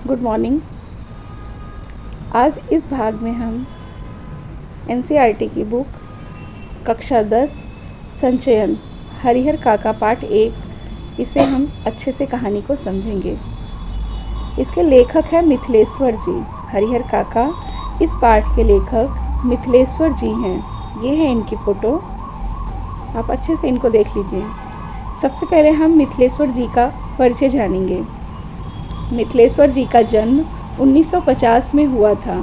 Good morning. आज इस भाग में हम एनसीईआरटी की बुक कक्षा 10 संचयन हरिहर काका पाठ 1 इसे हम अच्छे से कहानी को समझेंगे। इसके लेखक हैं मिथिलेश्वर जी। हरिहर काका इस पाठ के लेखक मिथिलेश्वर जी हैं। ये है इनकी फ़ोटो, आप अच्छे से इनको देख लीजिए। सबसे पहले हम मिथिलेश्वर जी का परिचय जानेंगे। मिथिलेश्वर जी का जन्म 1950 में हुआ था।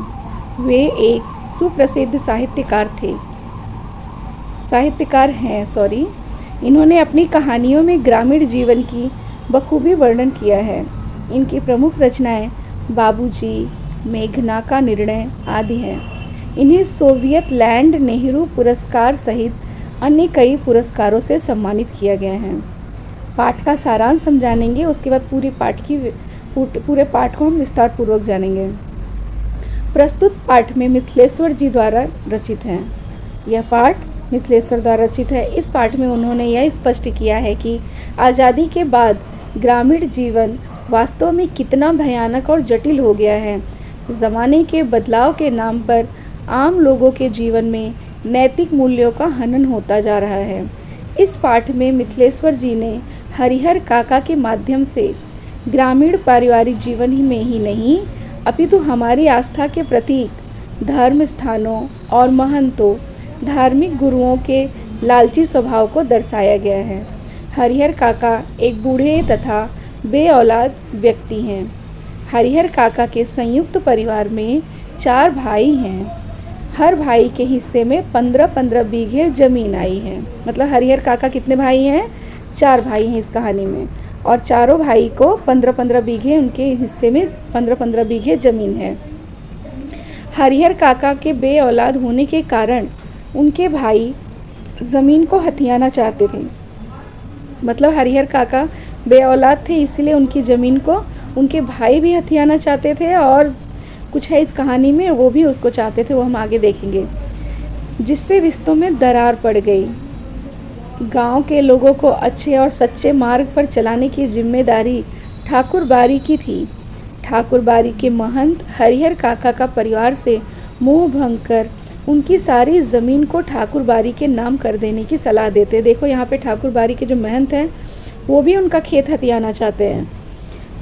वे एक सुप्रसिद्ध साहित्यकार हैं। इन्होंने अपनी कहानियों में ग्रामीण जीवन की बखूबी वर्णन किया है। इनकी प्रमुख रचनाएं बाबूजी, मेघना का निर्णय आदि हैं। इन्हें सोवियत लैंड नेहरू पुरस्कार सहित अन्य कई पुरस्कारों से सम्मानित किया गया है। पाठ का सारांश हम जानेंगे, उसके बाद पूरे पाठ को हम विस्तार पूर्वक जानेंगे। प्रस्तुत पाठ में मिथिलेश्वर जी द्वारा रचित है। यह पाठ मिथिलेश्वर द्वारा रचित है। इस पाठ में उन्होंने यह स्पष्ट किया है कि आज़ादी के बाद ग्रामीण जीवन वास्तव में कितना भयानक और जटिल हो गया है। ज़माने के बदलाव के नाम पर आम लोगों के जीवन में नैतिक मूल्यों का हनन होता जा रहा है। इस पाठ में मिथिलेश्वर जी ने हरिहर काका के माध्यम से ग्रामीण पारिवारिक जीवन ही में ही नहीं अपितु हमारी आस्था के प्रतीक धर्म स्थानों और महंतों, धार्मिक गुरुओं के लालची स्वभाव को दर्शाया गया है। हरिहर काका एक बूढ़े तथा बेऔलाद व्यक्ति हैं। हरिहर काका के संयुक्त परिवार में 4 भाई हैं। हर भाई के हिस्से में 15-15 बीघे जमीन आई है। मतलब हरिहर काका कितने भाई हैं? 4 भाई हैं इस कहानी में, और चारों भाई को 15-15 बीघे, उनके हिस्से में 15-15 बीघे ज़मीन है। हरिहर काका के बेऔलाद होने के कारण उनके भाई ज़मीन को हथियाना चाहते थे। मतलब हरिहर काका बेऔलाद थे, इसलिए उनकी ज़मीन को उनके भाई भी हथियाना चाहते थे, और कुछ है इस कहानी में वो भी उसको चाहते थे, वो हम आगे देखेंगे। जिससे रिश्तों में दरार पड़ गई। गांव के लोगों को अच्छे और सच्चे मार्ग पर चलाने की जिम्मेदारी ठाकुर बारी की थी। ठाकुर बारी के महंत हरिहर काका का परिवार से मोह भंग कर उनकी सारी ज़मीन को ठाकुर बारी के नाम कर देने की सलाह देते। देखो यहाँ पे ठाकुर बारी के जो महंत हैं वो भी उनका खेत हथियाना चाहते हैं।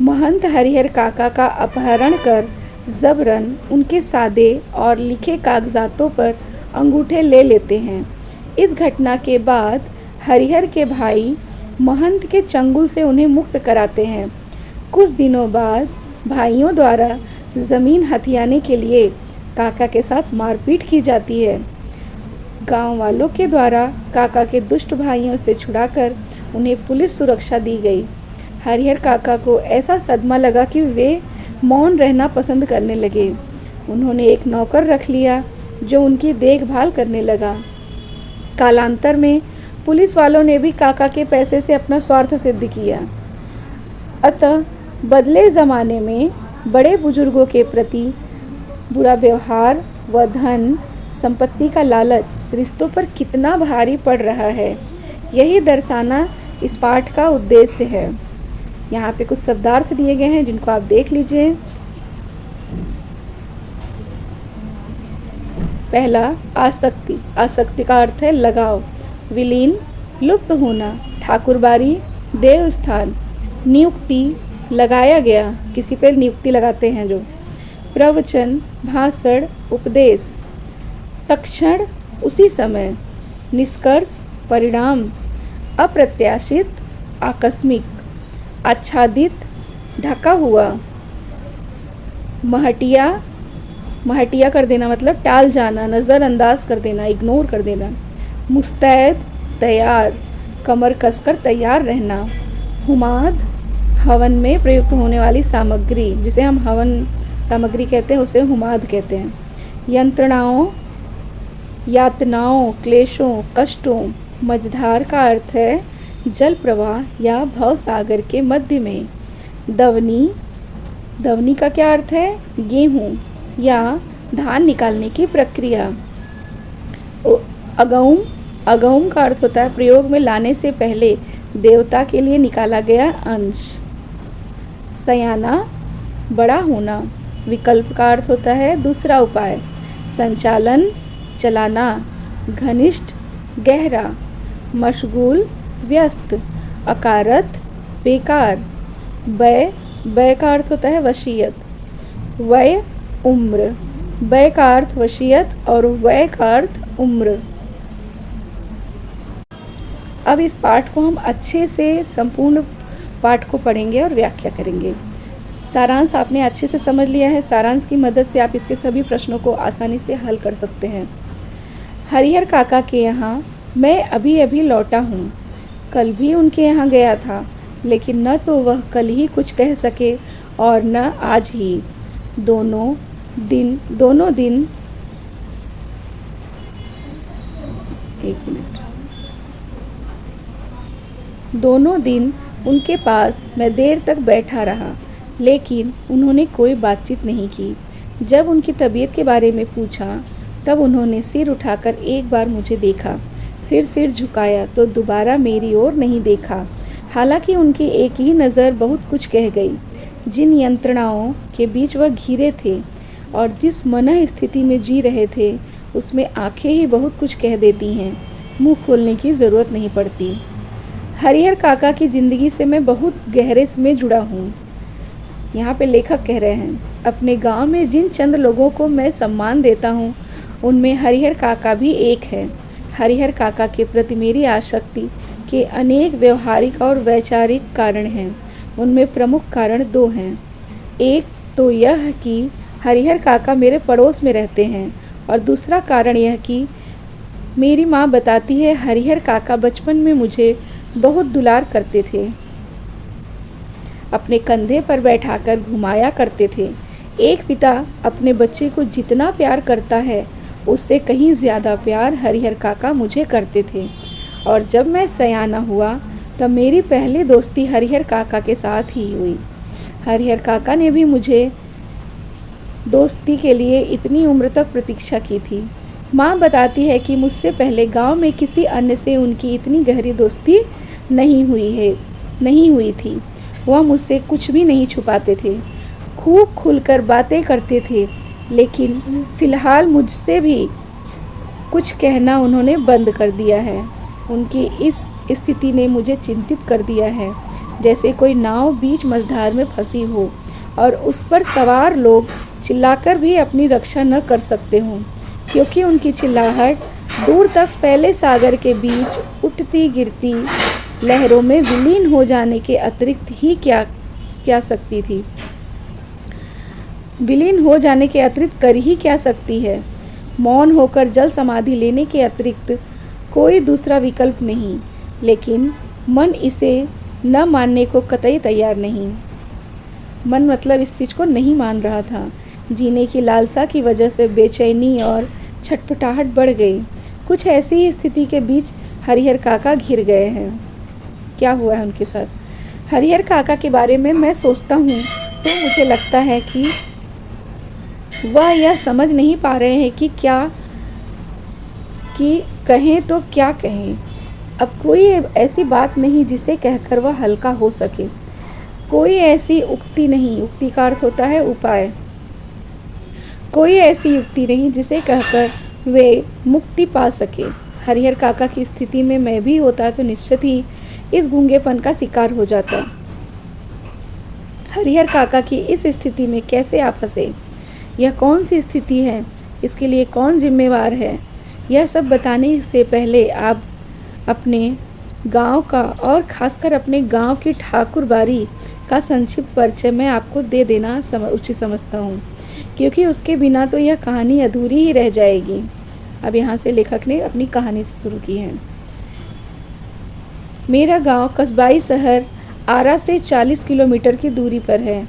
महंत हरिहर काका का अपहरण कर जबरन उनके सादे और लिखे कागजातों पर अंगूठे ले लेते हैं। इस घटना के बाद हरिहर के भाई महंत के चंगुल से उन्हें मुक्त कराते हैं। कुछ दिनों बाद भाइयों द्वारा ज़मीन हथियाने के लिए काका के साथ मारपीट की जाती है। गांव वालों के द्वारा काका के दुष्ट भाइयों से छुड़ाकर उन्हें पुलिस सुरक्षा दी गई। हरिहर काका को ऐसा सदमा लगा कि वे मौन रहना पसंद करने लगे। उन्होंने एक नौकर रख लिया जो उनकी देखभाल करने लगा। कालांतर में पुलिस वालों ने भी काका के पैसे से अपना स्वार्थ सिद्ध किया। अतः बदले ज़माने में बड़े बुजुर्गों के प्रति बुरा व्यवहार व धन संपत्ति का लालच रिश्तों पर कितना भारी पड़ रहा है, यही दर्शाना इस पाठ का उद्देश्य है। यहाँ पे कुछ शब्दार्थ दिए गए हैं जिनको आप देख लीजिए। पहला आसक्ति। आसक्ति का अर्थ है लगाव। विलीन, लुप्त होना। ठाकुरबारी, देवस्थान। नियुक्ति, लगाया गया, किसी पर नियुक्ति लगाते हैं जो। प्रवचन, भाषण, उपदेश। तत्क्षण, उसी समय। निष्कर्ष, परिणाम। अप्रत्याशित, आकस्मिक। आच्छादित, ढका हुआ। महटिया कर देना मतलब टाल जाना, नज़रअंदाज कर देना, इग्नोर कर देना। मुस्तैद, तैयार, कमर कसकर तैयार रहना। हुमाद, हवन में प्रयुक्त होने वाली सामग्री, जिसे हम हवन सामग्री कहते हैं उसे हुमाद कहते हैं। यंत्रणाओं, यातनाओं, क्लेशों, कष्टों। मझधार का अर्थ है जल प्रवाह या भव सागर के मध्य में। दवनी का क्या अर्थ है? गेहूँ या धान निकालने की प्रक्रिया। अगौम का अर्थ होता है प्रयोग में लाने से पहले देवता के लिए निकाला गया अंश। सयाना बड़ा होना। विकल्प का अर्थ होता है दूसरा उपाय। संचालन, चलाना। घनिष्ठ, गहरा। मशगूल, व्यस्त। अकारत, बेकार। व्यय, व्यय का अर्थ होता है वसीयत। वय, उम्र। व्यय का अर्थ वसीयत और व्यय का अर्थ उम्र। अब इस पाठ को हम अच्छे से संपूर्ण पाठ को पढ़ेंगे और व्याख्या करेंगे। सारांश आपने अच्छे से समझ लिया है। सारांश की मदद से आप इसके सभी प्रश्नों को आसानी से हल कर सकते हैं। हरिहर काका के यहाँ मैं अभी अभी लौटा हूँ। कल भी उनके यहाँ गया था, लेकिन न तो वह कल ही कुछ कह सके और न आज ही। दोनों दिन उनके पास मैं देर तक बैठा रहा, लेकिन उन्होंने कोई बातचीत नहीं की। जब उनकी तबीयत के बारे में पूछा, तब उन्होंने सिर उठाकर एक बार मुझे देखा, फिर सिर झुकाया तो दोबारा मेरी ओर नहीं देखा। हालांकि उनकी एक ही नज़र बहुत कुछ कह गई। जिन यंत्रणाओं के बीच वह घिरे थे और जिस मनः स्थिति में जी रहे थे, उसमें आंखें ही बहुत कुछ कह देती हैं, मुंह खोलने की ज़रूरत नहीं पड़ती। हरिहर काका की ज़िंदगी से मैं बहुत गहरे में जुड़ा हूँ। यहाँ पे लेखक कह रहे हैं, अपने गांव में जिन चंद लोगों को मैं सम्मान देता हूँ, उनमें हरिहर काका भी एक है। हरिहर काका के प्रति मेरी आसक्ति के अनेक व्यवहारिक और वैचारिक कारण हैं। उनमें प्रमुख कारण दो हैं। एक तो यह कि हरिहर काका मेरे पड़ोस में रहते हैं, और दूसरा कारण यह कि मेरी माँ बताती है हरिहर काका बचपन में मुझे बहुत दुलार करते थे, अपने कंधे पर बैठाकर घुमाया करते थे। एक पिता अपने बच्चे को जितना प्यार करता है, उससे कहीं ज़्यादा प्यार हरिहर काका मुझे करते थे। और जब मैं सयाना हुआ, तब मेरी पहली दोस्ती हरिहर काका के साथ ही हुई। हरिहर काका ने भी मुझे दोस्ती के लिए इतनी उम्र तक प्रतीक्षा की थी। माँ बताती है कि मुझसे पहले गांव में किसी अन्य से उनकी इतनी गहरी दोस्ती नहीं हुई थी। वह मुझसे कुछ भी नहीं छुपाते थे, खूब खुलकर बातें करते थे, लेकिन फ़िलहाल मुझसे भी कुछ कहना उन्होंने बंद कर दिया है। उनकी इस स्थिति ने मुझे चिंतित कर दिया है, जैसे कोई नाव बीच मझधार में फंसी हो और उस पर सवार लोग चिल्लाकर भी अपनी रक्षा न कर सकते हों, क्योंकि उनकी चिल्लाहट दूर तक फैले सागर के बीच उठती गिरती लहरों में विलीन हो जाने के अतिरिक्त ही क्या सकती थी। विलीन हो जाने के अतिरिक्त कर ही क्या सकती है। मौन होकर जल समाधि लेने के अतिरिक्त कोई दूसरा विकल्प नहीं। लेकिन मन इसे न मानने को कतई तैयार नहीं। मन मतलब इस चीज़ को नहीं मान रहा था। जीने की लालसा की वजह से बेचैनी और छटपटाहट बढ़ गई। कुछ ऐसी ही स्थिति के बीच हरिहर काका घिर गए हैं। क्या हुआ है उनके साथ? हरिहर काका के बारे में मैं सोचता हूँ तो मुझे लगता है कि वह यह समझ नहीं पा रहे हैं कि कहें तो क्या कहें। अब कोई ऐसी बात नहीं जिसे कहकर वह हल्का हो सके। कोई ऐसी उक्ति नहीं, उक्ति का अर्थ होता है उपाय। कोई ऐसी युक्ति नहीं जिसे कहकर वे मुक्ति पा सके। हरिहर काका की स्थिति में मैं भी होता तो निश्चित ही इस गूंगेपन का शिकार हो जाता। हरिहर काका की इस स्थिति में कैसे आप फंसे? यह कौन सी स्थिति है? इसके लिए कौन जिम्मेवार है? यह सब बताने से पहले आप अपने गांव का और खासकर अपने गांव की ठाकुरबाड़ी का संक्षिप्त परिचय मैं आपको दे देना उचित समझता हूँ, क्योंकि उसके बिना तो यह कहानी अधूरी ही रह जाएगी। अब यहाँ से लेखक ने अपनी कहानी शुरू की है। मेरा गांव कस्बाई शहर आरा से 40 किलोमीटर की दूरी पर है।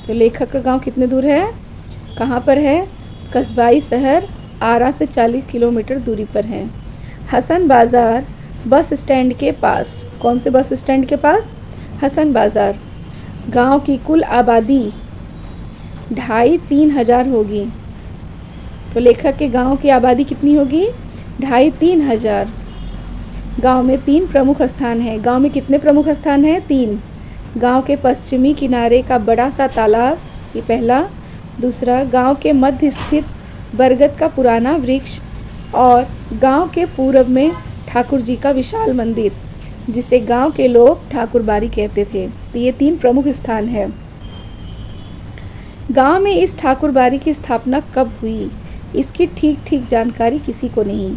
तो लेखक का गांव कितने दूर है? कहाँ पर है? कस्बाई शहर आरा से 40 किलोमीटर दूरी पर है। हसन बाज़ार बस स्टैंड के पास। कौन से बस स्टैंड के पास? हसन बाज़ार। गांव की कुल आबादी 2,500-3 हज़ार होगी। तो लेखक के गांव की आबादी कितनी होगी? 2,500-3 हज़ार। गांव में 3 प्रमुख स्थान हैं। गांव में कितने प्रमुख स्थान हैं? 3। गांव के पश्चिमी किनारे का बड़ा सा तालाब ये पहला। दूसरा, गांव के मध्य स्थित बरगद का पुराना वृक्ष और गांव के पूरब में ठाकुर जी का विशाल मंदिर, जिसे गांव के लोग ठाकुरबाड़ी कहते थे। तो ये 3 प्रमुख स्थान है। गांव में इस ठाकुरबाड़ी की स्थापना कब हुई, इसकी ठीक जानकारी किसी को नहीं।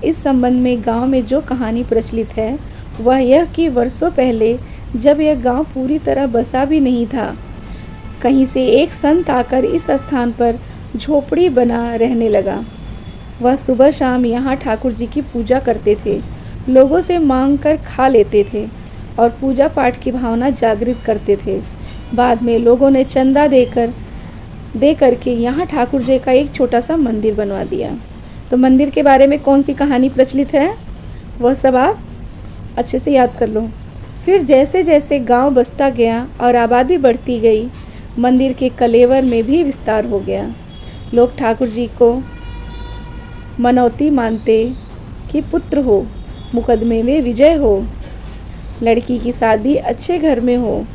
इस संबंध में गांव में जो कहानी प्रचलित है वह यह कि वर्षों पहले, जब यह गांव पूरी तरह बसा भी नहीं था, कहीं से एक संत आकर इस स्थान पर झोपड़ी बना रहने लगा। वह सुबह शाम यहाँ ठाकुर जी की पूजा करते थे, लोगों से मांग कर खा लेते थे और पूजा पाठ की भावना जागृत करते थे। बाद में लोगों ने चंदा दे करके यहाँ ठाकुर जी का एक छोटा सा मंदिर बनवा दिया। तो मंदिर के बारे में कौन सी कहानी प्रचलित है, वह सब आप अच्छे से याद कर लो। फिर जैसे जैसे गांव बसता गया और आबादी बढ़ती गई, मंदिर के कलेवर में भी विस्तार हो गया। लोग ठाकुर जी को मनौती मानते कि पुत्र हो, मुकदमे में विजय हो, लड़की की शादी अच्छे घर में हो,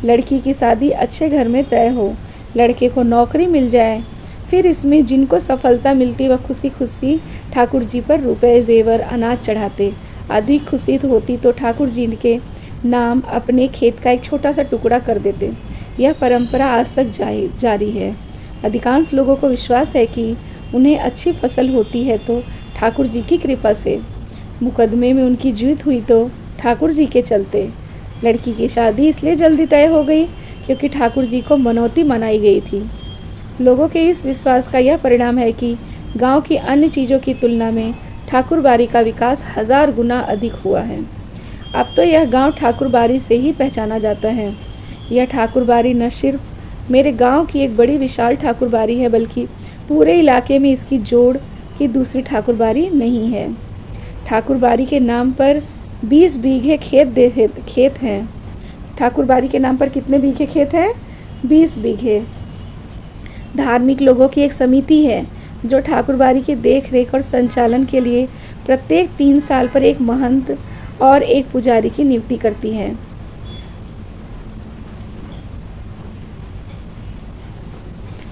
लड़की की शादी अच्छे घर में तय हो, लड़के को नौकरी मिल जाए। फिर इसमें जिनको सफलता मिलती वह खुशी खुशी ठाकुर जी पर रुपए, जेवर, अनाज चढ़ाते। अधिक खुशी होती तो ठाकुर जी के नाम अपने खेत का एक छोटा सा टुकड़ा कर देते। यह परंपरा आज तक जारी है। अधिकांश लोगों को विश्वास है कि उन्हें अच्छी फसल होती है तो ठाकुर जी की कृपा से, मुकदमे में उनकी जीत हुई तो ठाकुर जी के चलते। लड़की की शादी इसलिए जल्दी तय हो गई क्योंकि ठाकुर जी को मनौती मनाई गई थी। लोगों के इस विश्वास का यह परिणाम है कि गांव की अन्य चीज़ों की तुलना में ठाकुरबाड़ी का विकास 1000 गुना अधिक हुआ है। अब तो यह गांव ठाकुरबाड़ी से ही पहचाना जाता है। यह ठाकुरबाड़ी न सिर्फ मेरे गांव की एक बड़ी विशाल ठाकुरबाड़ी है, बल्कि पूरे इलाके में इसकी जोड़ की दूसरी ठाकुरबाड़ी नहीं है। ठाकुरबाड़ी के नाम पर 20 बीघे खेत हैं। ठाकुरबाड़ी के नाम पर कितने बीघे खेत हैं? 20 बीघे। धार्मिक लोगों की एक समिति है जो ठाकुरबाड़ी की देख रेख और संचालन के लिए प्रत्येक 3 साल पर एक महंत और एक पुजारी की नियुक्ति करती है।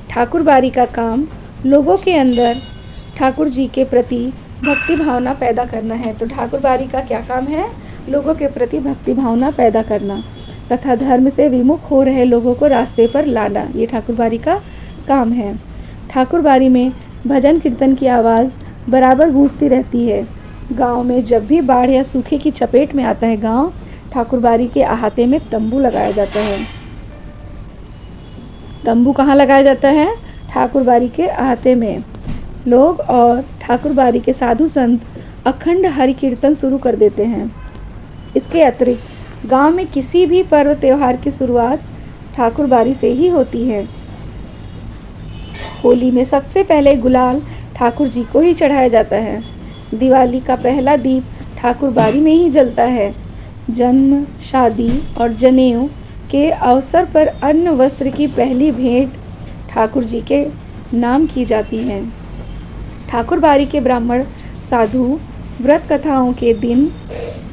ठाकुरबाड़ी का काम लोगों के अंदर ठाकुर जी के प्रति भक्ति भावना पैदा करना है। तो ठाकुरबाड़ी का क्या काम है? लोगों के प्रति भक्ति भावना पैदा करना तथा धर्म से विमुख हो रहे लोगों को रास्ते पर लाना, ये ठाकुरबाड़ी का काम है। ठाकुरबाड़ी में भजन कीर्तन की आवाज़ बराबर गूंजती रहती है। गांव में जब भी बाढ़ या सूखे की चपेट में आता है गांव, ठाकुरबाड़ी के अहाते में तंबू लगाया जाता है। तंबू कहाँ लगाया जाता है? ठाकुरबाड़ी के अहाते में। लोग और ठाकुरबाड़ी के साधु संत अखंड हरि कीर्तन शुरू कर देते हैं। इसके अतिरिक्त गांव में किसी भी पर्व त्योहार की शुरुआत ठाकुरबाड़ी से ही होती है। होली में सबसे पहले गुलाल ठाकुर जी को ही चढ़ाया जाता है। दिवाली का पहला दीप ठाकुरबाड़ी में ही जलता है। जन्म, शादी और जनेऊ के अवसर पर अन्न वस्त्र की पहली भेंट ठाकुर जी के नाम की जाती है। ठाकुरबाड़ी के ब्राह्मण साधु व्रत कथाओं के दिन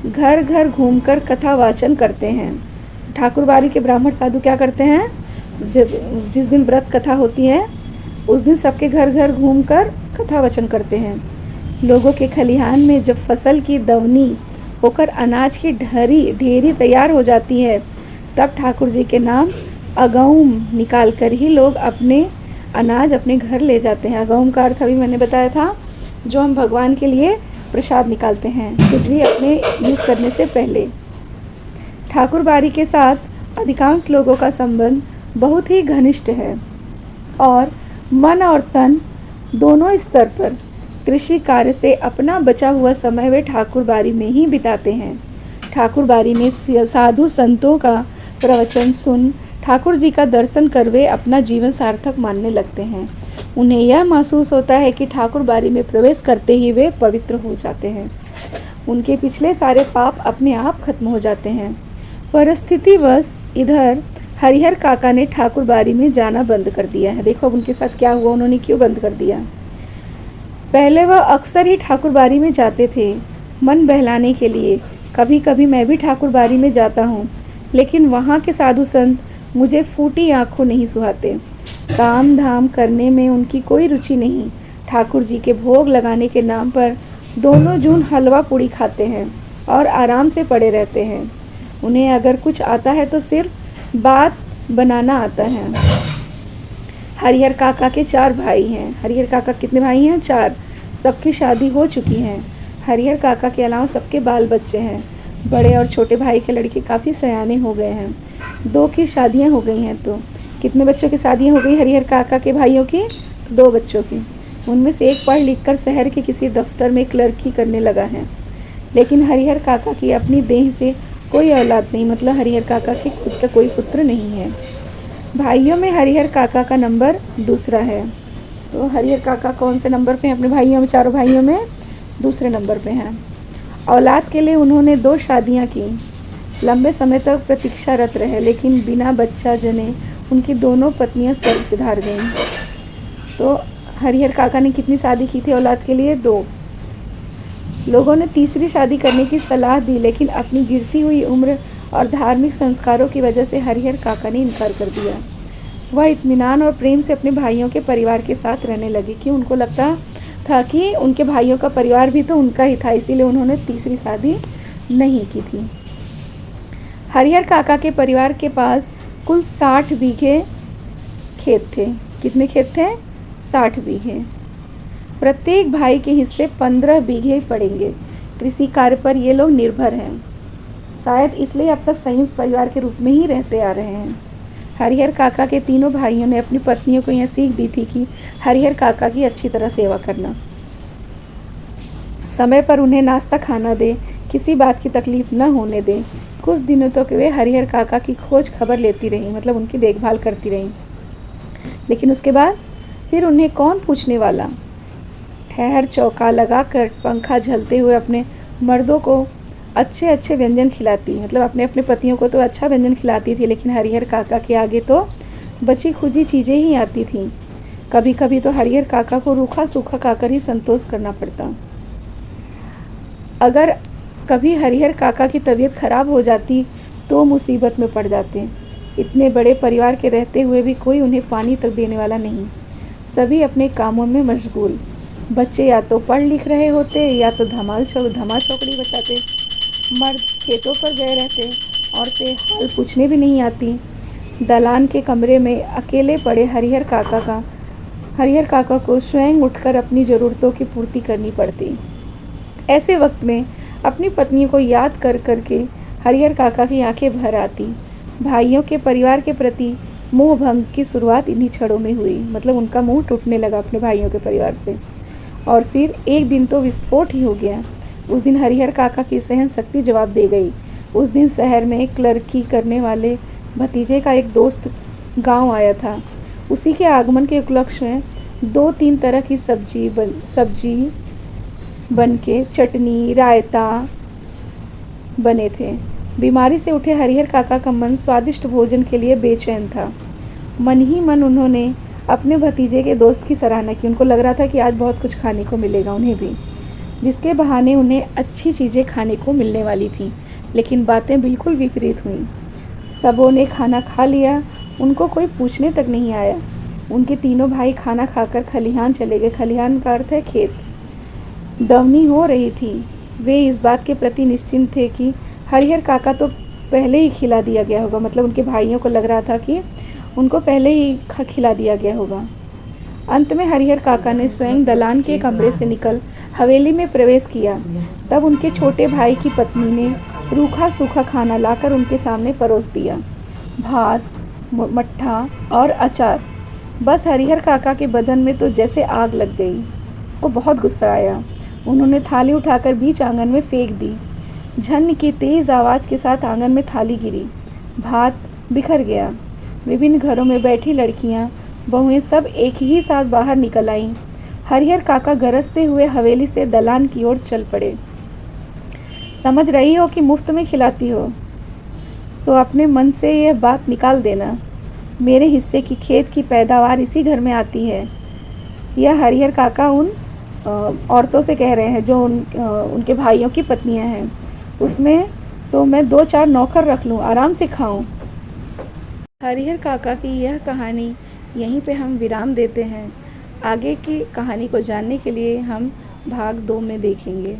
घर घर घूमकर कथा वाचन करते हैं। ठाकुरबाड़ी के ब्राह्मण साधु क्या करते हैं? जिस दिन व्रत कथा होती है उस दिन सबके घर घर घूमकर कथा वाचन करते हैं। लोगों के खलिहान में जब फसल की दवनी होकर अनाज की ढेरी तैयार हो जाती है, तब ठाकुर जी के नाम अगौम निकाल कर ही लोग अपने अनाज अपने घर ले जाते हैं। अगौम का अर्थ अभी मैंने बताया था, जो हम भगवान के लिए प्रसाद निकालते हैं कुछ भी अपने यूज़ करने से पहले। ठाकुरबाड़ी के साथ अधिकांश लोगों का संबंध बहुत ही घनिष्ठ है और मन और तन दोनों स्तर पर कृषि कार्य से अपना बचा हुआ समय वे ठाकुरबाड़ी में ही बिताते हैं। ठाकुरबाड़ी में साधु संतों का प्रवचन सुन ठाकुर जी का दर्शन कर वे अपना जीवन सार्थक मानने लगते हैं। उन्हें यह महसूस होता है कि ठाकुरबाड़ी में प्रवेश करते ही वे पवित्र हो जाते हैं। उनके पिछले सारे पाप अपने आप खत्म हो जाते हैं। परिस्थितिवश इधर हरिहर काका ने ठाकुरबाड़ी में जाना बंद कर दिया है। देखो अब उनके साथ क्या हुआ, उन्होंने क्यों बंद कर दिया। पहले वह अक्सर ही ठाकुरबाड़ी में जाते थे मन बहलाने के लिए। कभी कभी मैं भी ठाकुरबाड़ी में जाता हूँ, लेकिन वहाँ के साधु संत मुझे फूटी आँखों नहीं सुहाते। काम धाम करने में उनकी कोई रुचि नहीं। ठाकुर जी के भोग लगाने के नाम पर दोनों जून हलवा पूड़ी खाते हैं और आराम से पड़े रहते हैं। उन्हें अगर कुछ आता है तो सिर्फ बात बनाना आता है। हरिहर काका के 4 भाई हैं। हरिहर काका कितने भाई हैं? 4। सबकी शादी हो चुकी हैं। हरिहर काका के अलावा सबके बाल बच्चे हैं। बड़े और छोटे भाई के लड़के काफ़ी सयाने हो गए हैं। 2 की शादियां हो गई हैं। तो कितने बच्चों की शादियां हो गई हरिहर काका के भाइयों की? 2 बच्चों की। उनमें से एक पढ़ लिख कर शहर के किसी दफ्तर में क्लर्की करने लगा है। लेकिन हरिहर काका की अपनी देह से कोई औलाद नहीं, मतलब हरिहर काका के खुद का कोई पुत्र नहीं है। भाइयों में हरिहर काका का नंबर दूसरा है। तो हरिहर काका कौन से नंबर पे हैं अपने भाइयों में? 4 भाइयों में दूसरे नंबर पे हैं। औलाद के लिए उन्होंने 2 शादियां की। लंबे समय तक प्रतीक्षारत रहे, लेकिन बिना बच्चा जने उनकी दोनों पत्नियां स्वर्ग सिधार गईं। तो हरिहर काका ने कितनी शादी की थी औलाद के लिए? 2। लोगों ने तीसरी शादी करने की सलाह दी, लेकिन अपनी गिरती हुई उम्र और धार्मिक संस्कारों की वजह से हरिहर काका ने इनकार कर दिया। वह इत्मीनान और प्रेम से अपने भाइयों के परिवार के साथ रहने लगे कि उनको लगता था कि उनके भाइयों का परिवार भी तो उनका ही था, इसीलिए उन्होंने तीसरी शादी नहीं की थी। हरिहर काका के परिवार के पास कुल 60 बीघे खेत थे। कितने खेत थे? 60 बीघे। प्रत्येक भाई के हिस्से 15 बीघे पड़ेंगे। कृषि कार्य पर ये लोग निर्भर हैं। शायद इसलिए अब तक संयुक्त परिवार के रूप में ही रहते आ रहे हैं। हरिहर काका के तीनों भाइयों ने अपनी पत्नियों को यह सीख दी थी कि हरिहर काका की अच्छी तरह सेवा करना, समय पर उन्हें नाश्ता खाना दे, किसी बात की तकलीफ न होने दे। कुछ दिनों तक वे हरिहर काका की खोज खबर लेती रहीं, मतलब उनकी देखभाल करती रहीं। लेकिन उसके बाद फिर उन्हें कौन पूछने वाला। ठहर चौका लगाकर पंखा झलते हुए अपने मर्दों को अच्छे अच्छे व्यंजन खिलाती, मतलब अपने अपने पतियों को तो अच्छा व्यंजन खिलाती थी, लेकिन हरिहर काका के आगे तो बची खुची चीज़ें ही आती थीं। कभी कभी तो हरिहर काका को रूखा सूखा खाकर ही संतोष करना पड़ता। अगर कभी हरिहर काका की तबीयत खराब हो जाती तो मुसीबत में पड़ जाते। इतने बड़े परिवार के रहते हुए भी कोई उन्हें पानी तक देने वाला नहीं। सभी अपने कामों में मशगूल। बच्चे या तो पढ़ लिख रहे होते या तो धमा चौकड़ी बचाते। मर्द खेतों पर गए रहते। औरतें हाल पूछने भी नहीं आती। दलान के कमरे में अकेले पड़े हरिहर काका को स्वयं उठकर अपनी ज़रूरतों की पूर्ति करनी पड़ती। ऐसे वक्त में अपनी पत्नी को याद कर करके हरिहर काका की आंखें भर आती। भाइयों के परिवार के प्रति मोह भंग की शुरुआत इन्हीं क्षणों में हुई, मतलब उनका मुंह टूटने लगा अपने भाइयों के परिवार से। और फिर एक दिन तो विस्फोट ही हो गया। उस दिन हरिहर काका की सहन शक्ति जवाब दे गई। उस दिन शहर में क्लर्की करने वाले भतीजे का एक दोस्त गांव आया था। उसी के आगमन के उपलक्ष्य में 2-3 तरह की सब्जी बन के चटनी रायता बने थे। बीमारी से उठे हरिहर काका का मन स्वादिष्ट भोजन के लिए बेचैन था। मन ही मन उन्होंने अपने भतीजे के दोस्त की सराहना की। उनको लग रहा था कि आज बहुत कुछ खाने को मिलेगा उन्हें भी, जिसके बहाने उन्हें अच्छी चीज़ें खाने को मिलने वाली थी। लेकिन बातें बिल्कुल विपरीत हुईं। सबों ने खाना खा लिया, उनको कोई पूछने तक नहीं आया। उनके तीनों भाई खाना खाकर खलिहान चले गए। खलिहान का अर्थ है खेत। दवनी हो रही थी। वे इस बात के प्रति निश्चिंत थे कि हरिहर काका तो पहले ही खिला दिया गया होगा, मतलब उनके भाइयों को लग रहा था कि उनको पहले ही खिला दिया गया होगा। अंत में हरिहर काका ने स्वयं दलान के कमरे से निकल हवेली में प्रवेश किया। तब उनके छोटे भाई की पत्नी ने रूखा सूखा खाना लाकर उनके सामने परोस दिया। भात, मट्ठा और अचार। बस हरिहर काका के बदन में तो जैसे आग लग गई। को बहुत गुस्सा आया। उन्होंने थाली उठाकर बीच आंगन में फेंक दी। झन की तेज़ आवाज़ के साथ आंगन में थाली गिरी। भात बिखर गया। विभिन्न घरों में बैठी लड़कियां, बहुएं सब एक ही साथ बाहर निकल आईं। हरिहर काका गरजते हुए हवेली से दलान की ओर चल पड़े। समझ रही हो कि मुफ्त में खिलाती हो, तो अपने मन से यह बात निकाल देना। मेरे हिस्से की खेत की पैदावार इसी घर में आती है। यह हरिहर काका उन औरतों से कह रहे हैं जो उनके भाइयों की पत्नियां हैं। उसमें तो मैं 2-4 नौकर रख लूँ, आराम से खाऊं। हरिहर काका की यह कहानी यहीं पे हम विराम देते हैं। आगे की कहानी को जानने के लिए हम भाग 2 में देखेंगे।